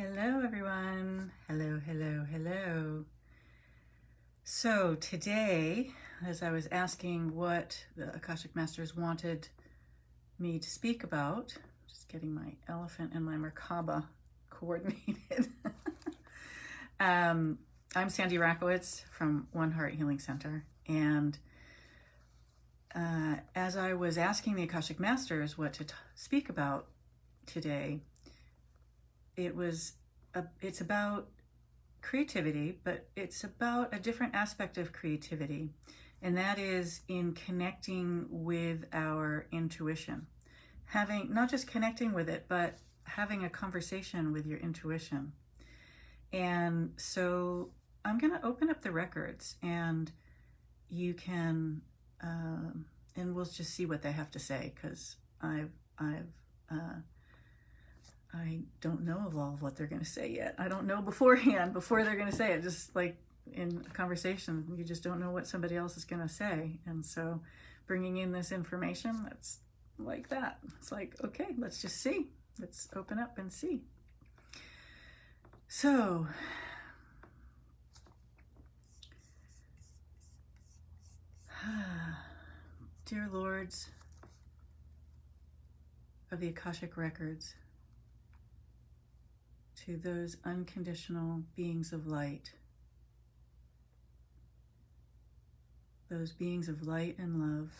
Hello everyone. Hello. So today, as I was asking what the Akashic Masters wanted me to speak about, just getting my elephant and my Merkaba coordinated. I'm Sandy Rakowitz from One Heart Healing Center, and as I was asking the Akashic Masters what to speak about today, it's about creativity, but it's about a different aspect of creativity, and that is in connecting with our intuition. Not just connecting with it, but having a conversation with your intuition. And so I'm going to open up the records, and you can, and we'll just see what they have to say, because I don't know of all of what they're going to say yet. I don't know beforehand, before they're going to say it. Just like in a conversation, you just don't know what somebody else is going to say. And so bringing in this information, that's like that. It's like, okay, let's just see. Let's open up and see. So, dear Lords of the Akashic Records, to those unconditional beings of light, those beings of light and love,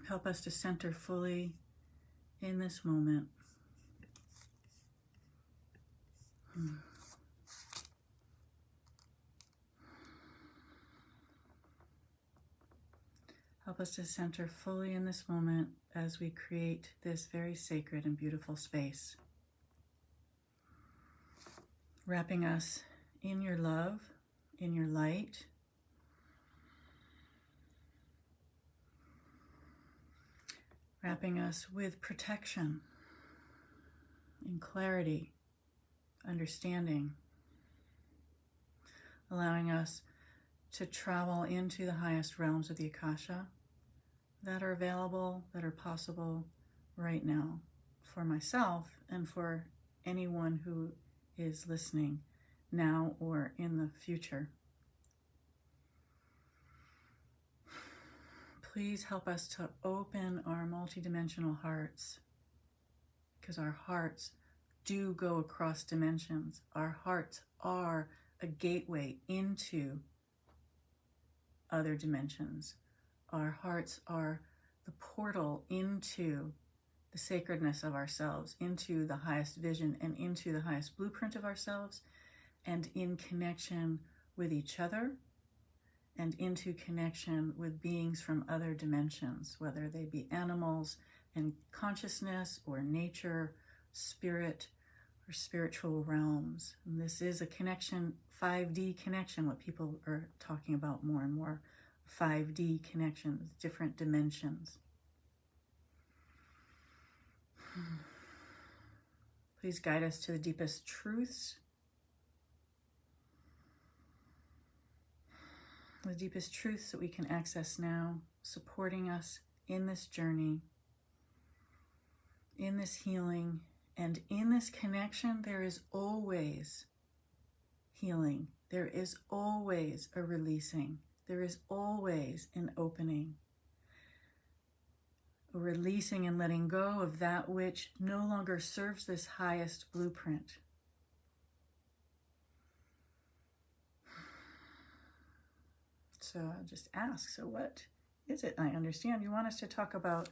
help us to center fully in this moment. Help us to center fully in this moment as we create this very sacred and beautiful space. Wrapping us in your love, in your light. Wrapping us with protection, in clarity, understanding. Allowing us to travel into the highest realms of the Akasha that are available, that are possible right now for myself and for anyone who is listening now or in the future. Please help us to open our multidimensional hearts, because our hearts do go across dimensions. Our hearts are a gateway into other dimensions. Our hearts are the portal into the sacredness of ourselves, into the highest vision and into the highest blueprint of ourselves, and in connection with each other, and into connection with beings from other dimensions, whether they be animals and consciousness or nature, spirit, or spiritual realms. And this is a connection, 5D connection, what people are talking about more and more. 5D connections, different dimensions. Please guide us to the deepest truths, the deepest truths that we can access now, supporting us in this journey, in this healing, and in this connection. There is always healing. There is always a releasing. There is always an opening, a releasing and letting go of that which no longer serves this highest blueprint. So I'll just ask, so what is it? I understand you want us to talk about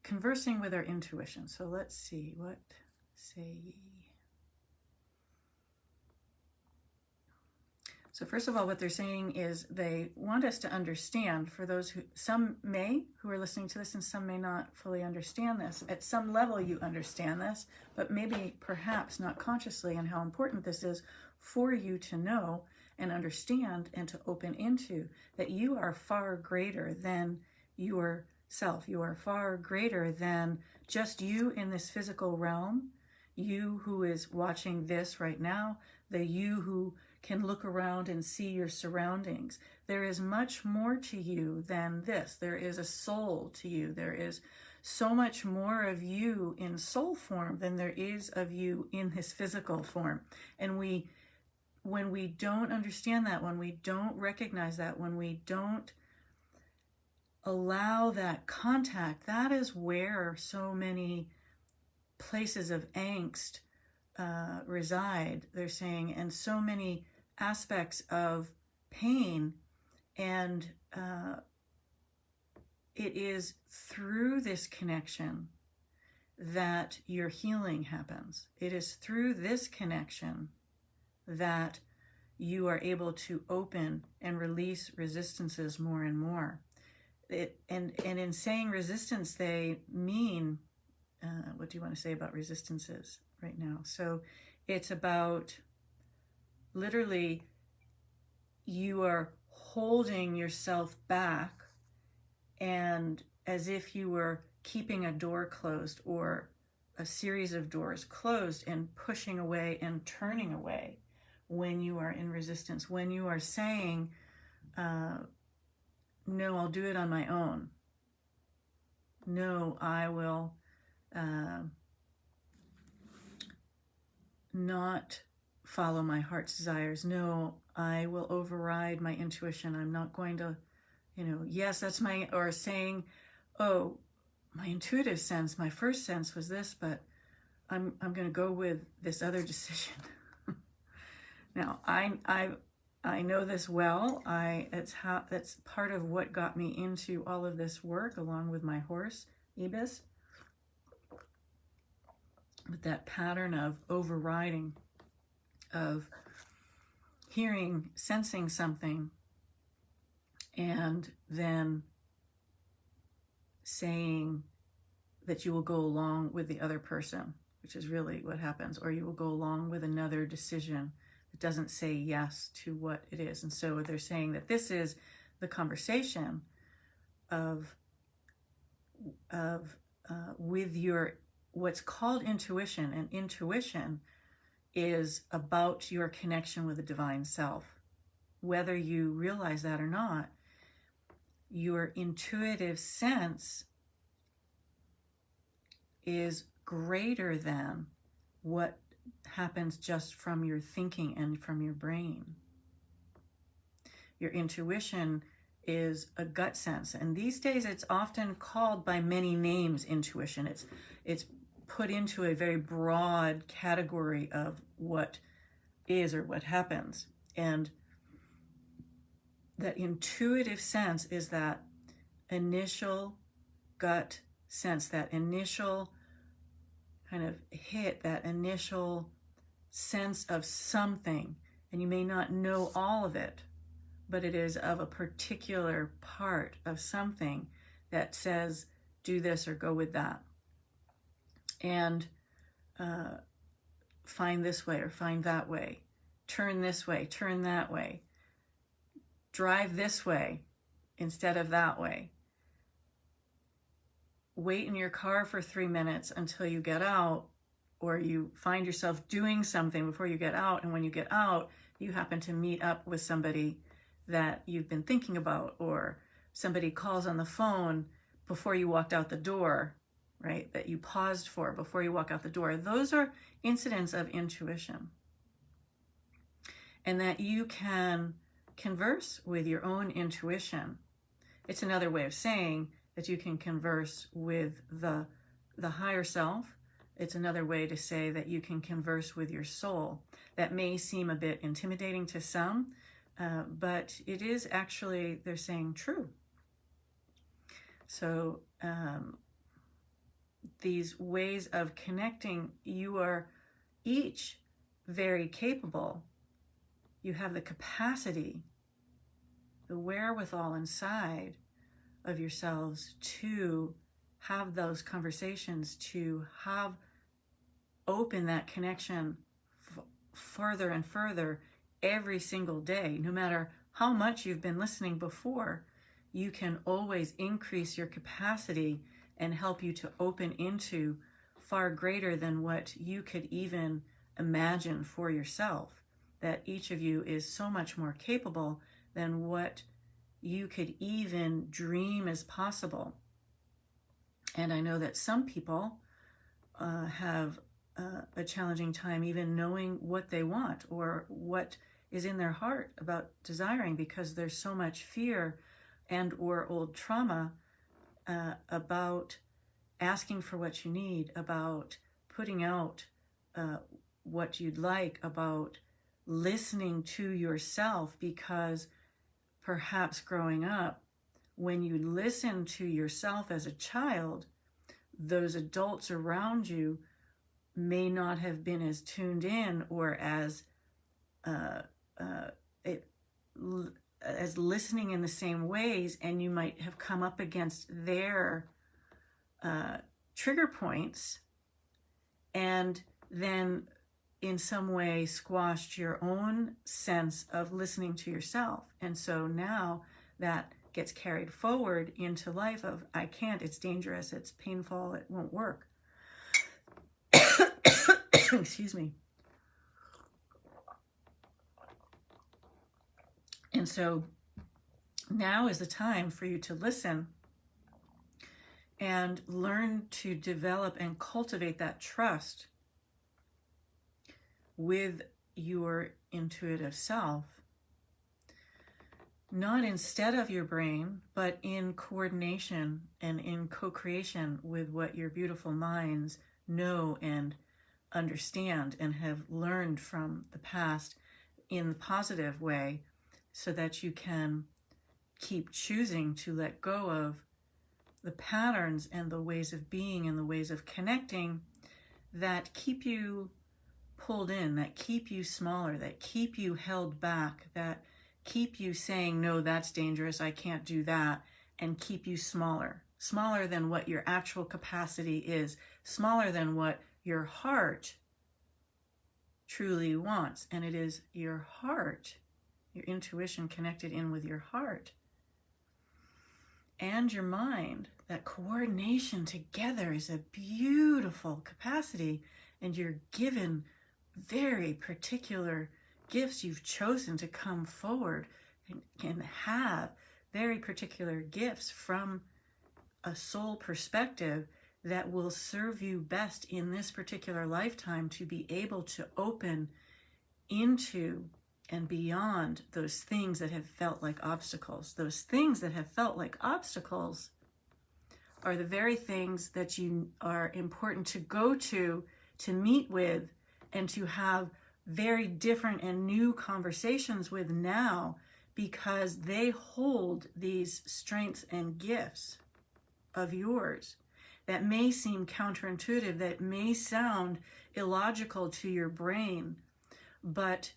conversing with our intuition. So let's see, what say ye? So first of all, what they're saying is they want us to understand, for those who, who are listening to this, and some may not fully understand this. At some level you understand this, but maybe perhaps not consciously, and how important this is for you to know and understand and to open into, that you are far greater than yourself. You are far greater than just you in this physical realm, you who is watching this right now, the you who can look around and see your surroundings. There is much more to you than this. There is a soul to you. There is so much more of you in soul form than there is of you in this physical form. And when we don't understand that, when we don't recognize that, when we don't allow that contact, that is where so many places of angst reside, they're saying, and so many aspects of pain. And it is through this connection that your healing happens. It is through this connection that you are able to open and release resistances more and more. And in saying resistance, they mean, what do you want to say about resistances right now? So it's about literally you are holding yourself back, and as if you were keeping a door closed or a series of doors closed and pushing away and turning away when you are in resistance, when you are saying, no, I'll do it on my own. No, I will not follow my heart's desires. No, I will override my intuition. I'm not going to, yes, that's my, or saying, oh, my intuitive sense, my first sense was this, but I'm going to go with this other decision. Now, I know this well. That's part of what got me into all of this work, along with my horse, Ibis. With that pattern of overriding, of hearing, sensing something, and then saying that you will go along with the other person, which is really what happens, or you will go along with another decision that doesn't say yes to what it is. And so they're saying that this is the conversation of with your what's called intuition, and intuition is about your connection with the divine self. Whether you realize that or not, your intuitive sense is greater than what happens just from your thinking and from your brain. Your intuition is a gut sense, and these days it's often called by many names. Intuition, it's put into a very broad category of what is or what happens. And that intuitive sense is that initial gut sense, that initial kind of hit, that initial sense of something. And you may not know all of it, but it is of a particular part of something that says, do this or go with that. And find this way or find that way. Turn this way, turn that way. Drive this way instead of that way. Wait in your car for 3 minutes until you get out, or you find yourself doing something before you get out. And when you get out, you happen to meet up with somebody that you've been thinking about, or somebody calls on the phone before you walked out the door, right? That you paused for before you walk out the door. Those are incidents of intuition. And that you can converse with your own intuition. It's another way of saying that you can converse with the higher self. It's another way to say that you can converse with your soul. That may seem a bit intimidating to some, but it is actually, they're saying, true. So these ways of connecting, you are each very capable. You have the capacity, the wherewithal inside of yourselves to have those conversations, to have open that connection further and further every single day. No matter how much you've been listening before, you can always increase your capacity and help you to open into far greater than what you could even imagine for yourself. That each of you is so much more capable than what you could even dream is possible. And I know that some people have a challenging time even knowing what they want or what is in their heart about desiring, because there's so much fear and or old trauma about asking for what you need, about putting out what you'd like, about listening to yourself, because perhaps growing up, when you listen to yourself as a child, those adults around you may not have been as tuned in or as listening in the same ways, and you might have come up against their trigger points and then in some way squashed your own sense of listening to yourself. And so now that gets carried forward into life of, I can't, it's dangerous, it's painful, it won't work. Excuse me. And so now is the time for you to listen and learn to develop and cultivate that trust with your intuitive self, not instead of your brain, but in coordination and in co-creation with what your beautiful minds know and understand and have learned from the past in the positive way, so that you can keep choosing to let go of the patterns and the ways of being and the ways of connecting that keep you pulled in, that keep you smaller, that keep you held back, that keep you saying, no, that's dangerous, I can't do that, and keep you smaller than what your actual capacity is, smaller than what your heart truly wants. And it is your heart, your intuition connected in with your heart and your mind. That coordination together is a beautiful capacity, and you're given very particular gifts. You've chosen to come forward and have very particular gifts from a soul perspective that will serve you best in this particular lifetime to be able to open into and beyond those things that have felt like obstacles. Those things that have felt like obstacles are the very things that you are important to go to meet with, and to have very different and new conversations with now, because they hold these strengths and gifts of yours that may seem counterintuitive, that may sound illogical to your brain, but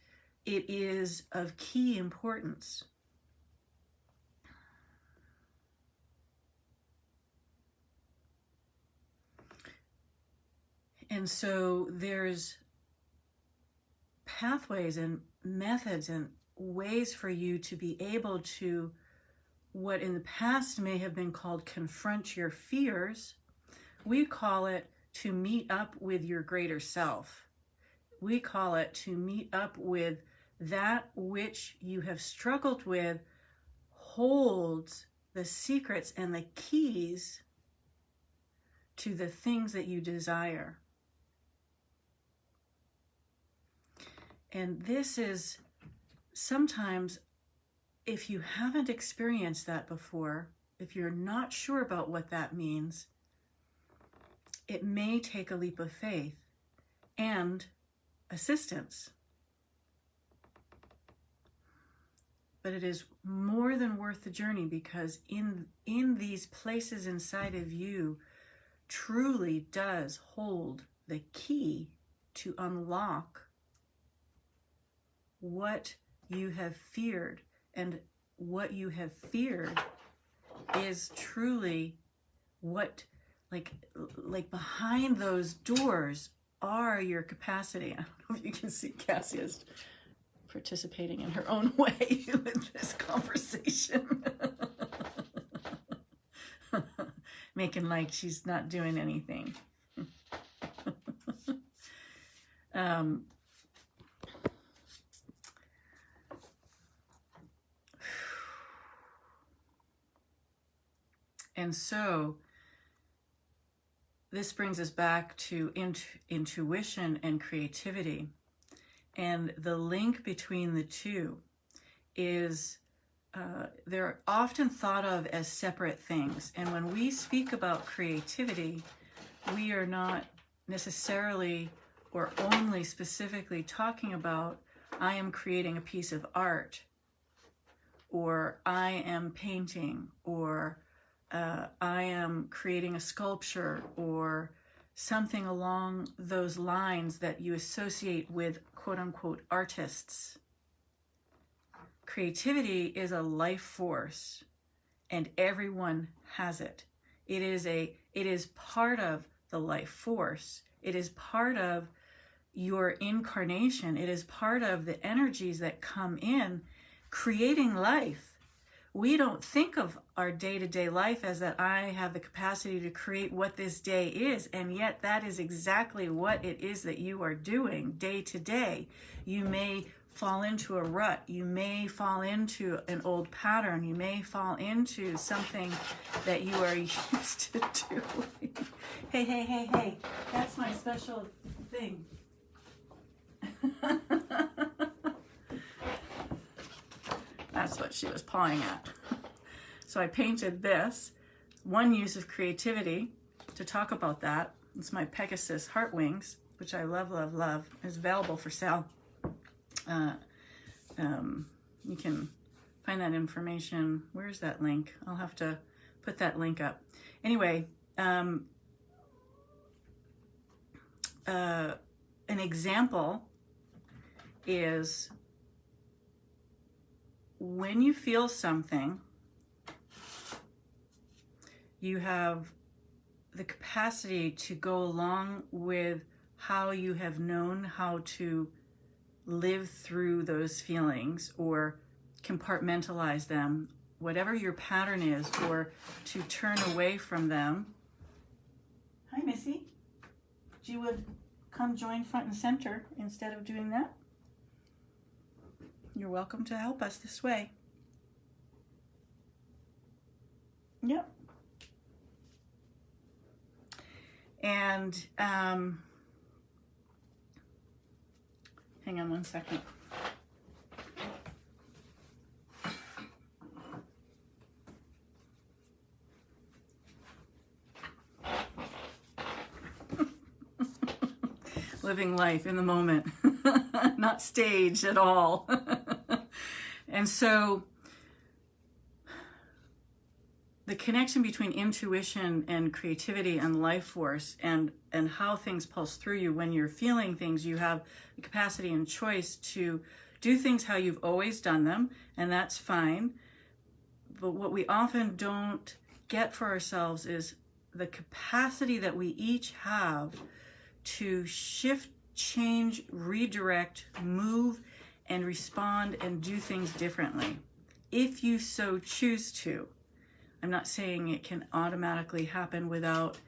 it is of key importance. And so there's pathways and methods and ways for you to be able to, what in the past may have been called confront your fears, we call it to meet up with your greater self. We call it to meet up with that which you have struggled with, holds the secrets and the keys to the things that you desire. And this is sometimes, if you haven't experienced that before, if you're not sure about what that means, it may take a leap of faith and assistance. But it is more than worth the journey, because in these places inside of you truly does hold the key to unlock what you have feared. And what you have feared is truly what, like behind those doors are your capacity. I don't know if you can see Cassia's participating in her own way with this conversation. Making like she's not doing anything. And so this brings us back to intuition and creativity. And the link between the two is they're often thought of as separate things. And when we speak about creativity, we are not necessarily or only specifically talking about, I am creating a piece of art, or I am painting, or I am creating a sculpture, or something along those lines that you associate with quote-unquote artists. Creativity is a life force, and everyone has it. It is part of the life force. It is part of your incarnation. It is part of the energies that come in creating life. We don't think of our day-to-day life as that I have the capacity to create what this day is, and yet that is exactly what it is that you are doing day to day. You may fall into a rut. You may fall into an old pattern. You may fall into something that you are used to doing. Hey, that's my special thing. That's what she was pawing at. So I painted this, one use of creativity to talk about that. It's my Pegasus heart wings, which I love, love, love. It's available for sale. You can find that information. Where's that link? I'll have to put that link up. Anyway, an example is when you feel something, you have the capacity to go along with how you have known how to live through those feelings or compartmentalize them, whatever your pattern is, or to turn away from them. Hi, Missy. You would come join front and center instead of doing that. You're welcome to help us this way. Yep. And hang on one second. Living life in the moment, not staged at all. And so the connection between intuition and creativity and life force and how things pulse through you when you're feeling things, you have the capacity and choice to do things how you've always done them, and that's fine. But what we often don't get for ourselves is the capacity that we each have to shift, change, redirect, move, and respond and do things differently, if you so choose to. I'm not saying it can automatically happen without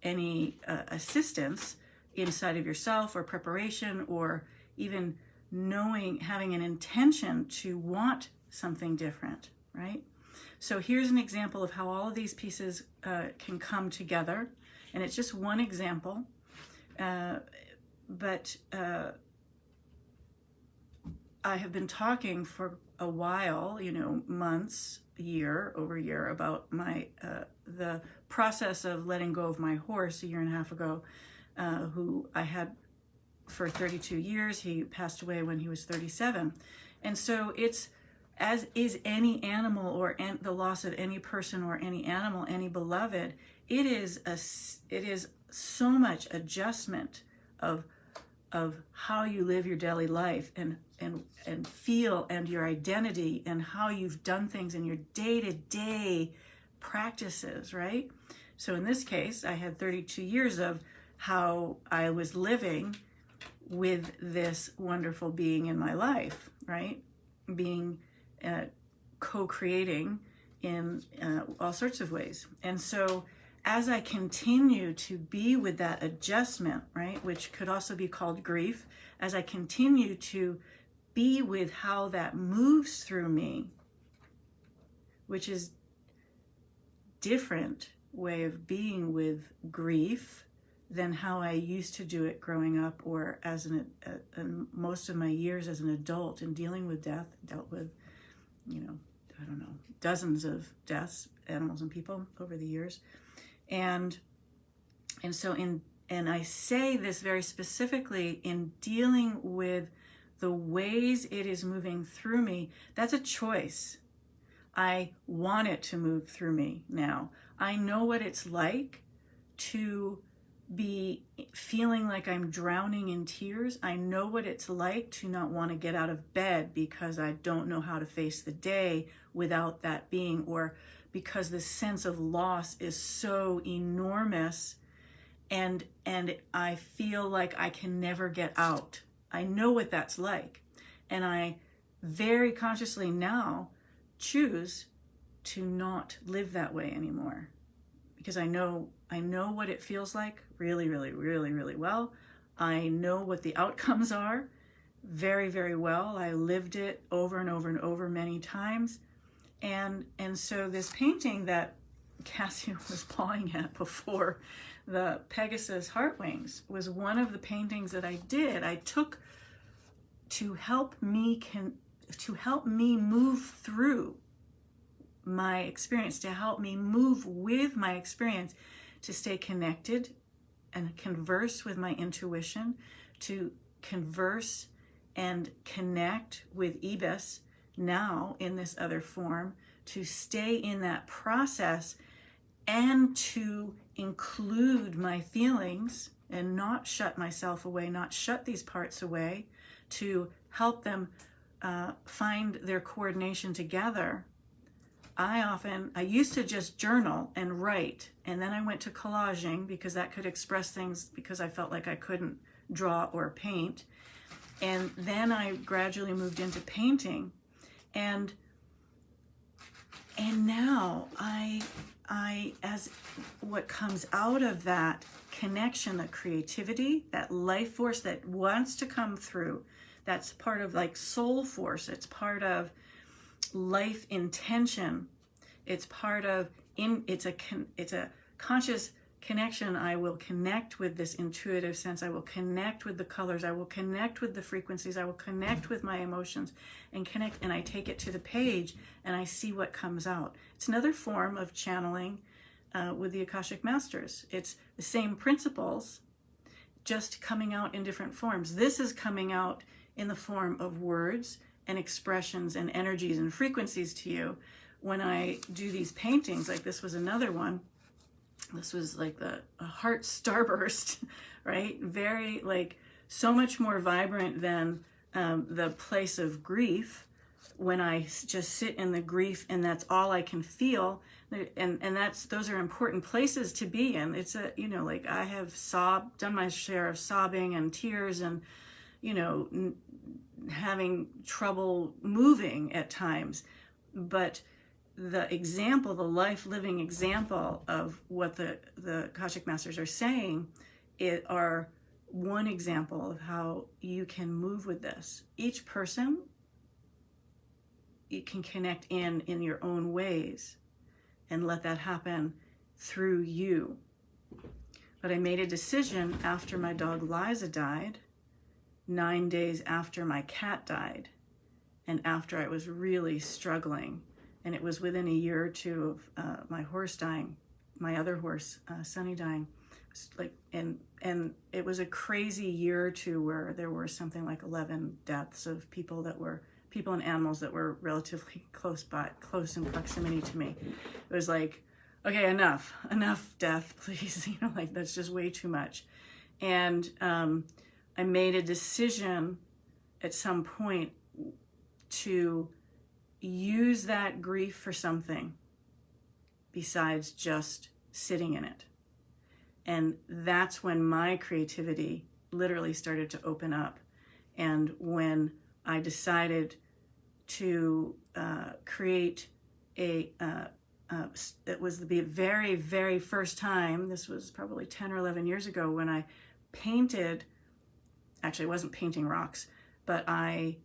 any assistance inside of yourself or preparation or even knowing, having an intention to want something different, right? So here's an example of how all of these pieces can come together. And it's just one example. But I have been talking for a while, months, over a year, about my the process of letting go of my horse a year and a half ago, who I had for 32 years. He passed away when he was 37. And so it's, as is any animal or the loss of any person or any animal, any beloved, it is so much adjustment of how you live your daily life and feel, and your identity, and how you've done things in your day-to-day practices, right? So in this case, I had 32 years of how I was living with this wonderful being in my life, right? Being co-creating in all sorts of ways. And so as I continue to be with that adjustment, right, which could also be called grief, as I continue to be with how that moves through me, which is different way of being with grief than how I used to do it growing up, or as most of my years as an adult in dealing with death. Dealt with, I don't know, dozens of deaths, animals and people over the years. And I say this very specifically in dealing with the ways it is moving through me. That's a choice. I want it to move through me now. I know what it's like to be feeling like I'm drowning in tears. I know what it's like to not want to get out of bed because I don't know how to face the day without that being, or because the sense of loss is so enormous, and I feel like I can never get out. I know what that's like. And I very consciously now choose to not live that way anymore, because I know what it feels like really, really, really, really well. I know what the outcomes are very, very well. I lived it over and over and over many times. And so this painting that Cassie was pawing at before, the Pegasus Heart Wings, was one of the paintings that I did. I took to help me move through my experience, to help me move with my experience, to stay connected and converse with my intuition, to converse and connect with Ibis now in this other form, to stay in that process and to include my feelings and not shut myself away, not shut these parts away, to help them find their coordination together. I used to just journal and write, and then I went to collaging because that could express things, because I felt like I couldn't draw or paint. And then I gradually moved into painting, and now I as what comes out of that connection, that creativity, that life force that wants to come through, that's part of like soul force, it's part of life intention, it's part of it's a conscious connection. I will connect with this intuitive sense, I will connect with the colors, I will connect with the frequencies, I will connect with my emotions and connect, and I take it to the page and I see what comes out. It's another form of channeling with the Akashic Masters. It's the same principles, just coming out in different forms. This is coming out in the form of words and expressions and energies and frequencies to you. When I do these paintings, like this was another one, this was like a heart starburst, right? Very, like, so much more vibrant than the place of grief, when I just sit in the grief and that's all I can feel. And those are important places to be in. It's like I have done my share of sobbing and tears and, having trouble moving at times. But the example, the life living example of what the Akashic Masters are saying, are one example of how you can move with this. Each person, you can connect in your own ways and let that happen through you. But I made a decision after my dog Liza died, 9 days after my cat died, and after I was really struggling. And it was within a year or two of my horse dying, my other horse, Sunny, dying. And it was a crazy year or two where there were something like 11 deaths of people and animals that were relatively close in proximity to me. It was like, okay, enough death, please. That's just way too much. And I made a decision at some point to use that grief for something besides just sitting in it. And that's when my creativity literally started to open up. And when I decided to create it was the very, very first time, this was probably 10 or 11 years ago, when I painted, actually I wasn't painting rocks, but I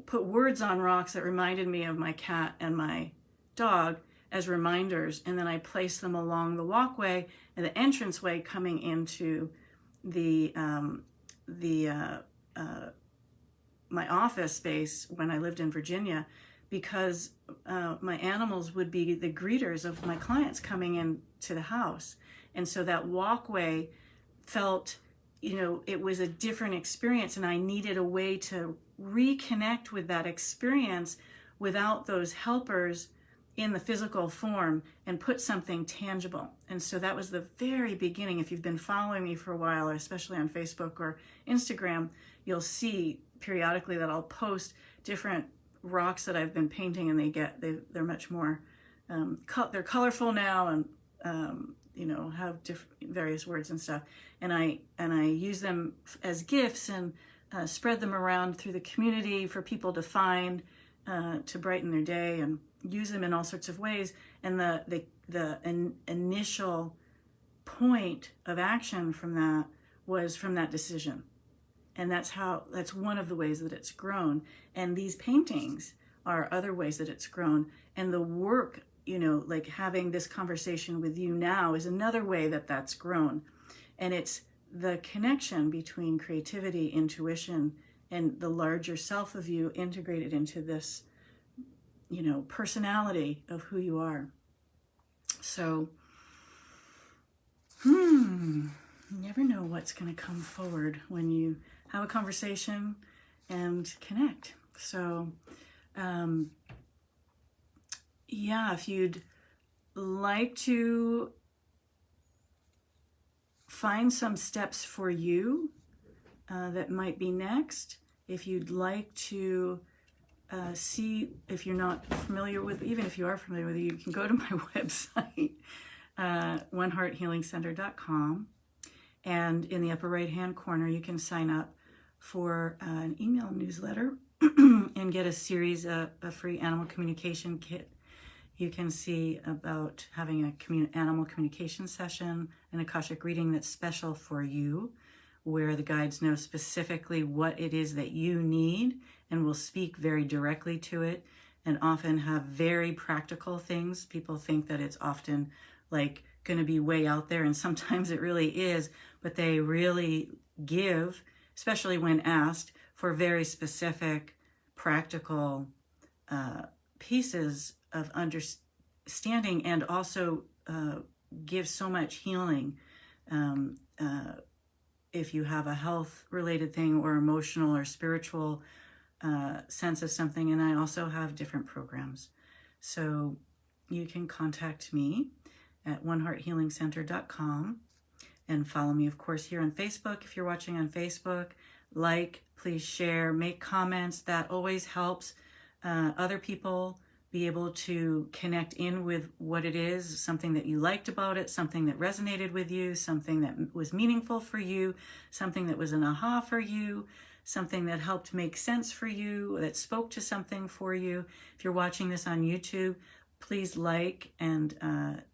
put words on rocks that reminded me of my cat and my dog, as reminders, and then I place them along the walkway and the entranceway coming into the my office space when I lived in Virginia, because my animals would be the greeters of my clients coming into the house. And so that walkway felt, you know, it was a different experience, and I needed a way to reconnect with that experience without those helpers in the physical form and put something tangible. And so that was the very beginning. If you've been following me for a while, especially on Facebook or Instagram, you'll see periodically that I'll post different rocks that I've been painting, and they're much more they're colorful now, and you know, have various words and stuff, and I use them as gifts and spread them around through the community for people to find, to brighten their day, and use them in all sorts of ways. And the initial point of action from that was from that decision. And that's one of the ways that it's grown. And these paintings are other ways that it's grown. And the work, you know, like having this conversation with you now is another way that that's grown. And it's the connection between creativity, intuition, and the larger self of you integrated into this, you know, personality of who you are. So, you never know what's going to come forward when you have a conversation and connect. So, yeah, if you'd like to find some steps for you that might be next, if you'd like to see, if you're not familiar with, even if you are familiar with it, you can go to my website, onehearthealingcenter.com, and in the upper right hand corner you can sign up for an email newsletter and get a series, a free animal communication kit. You can see about having a animal communication session, an Akashic reading that's special for you, where the guides know specifically what it is that you need and will speak very directly to it, and often have very practical things. People think that it's often like going to be way out there, and sometimes it really is, but they really give, especially when asked, for very specific, practical pieces of understanding, and also give so much healing if you have a health-related thing or emotional or spiritual sense of something. And I also have different programs. So you can contact me at onehearthealingcenter.com and follow me, of course, here on Facebook. If you're watching on Facebook, please share, make comments. That always helps other people be able to connect in with what it is, something that you liked about it, something that resonated with you, something that was meaningful for you, something that was an aha for you, something that helped make sense for you, that spoke to something for you. If you're watching this on YouTube, please like and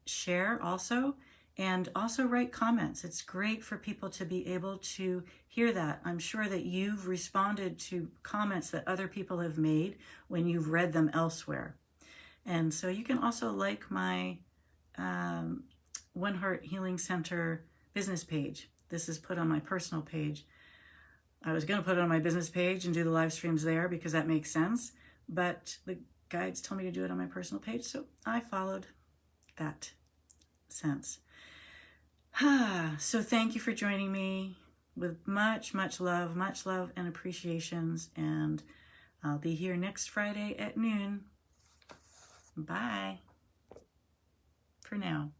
share also. And also write comments. It's great for people to be able to hear that. I'm sure that you've responded to comments that other people have made when you've read them elsewhere. And so you can also like my One Heart Healing Center business page. This is put on my personal page. I was going to put it on my business page and do the live streams there because that makes sense. But the guides told me to do it on my personal page, so I followed that sense. So thank you for joining me with much, much love and appreciations. And I'll be here next Friday at noon. Bye for now.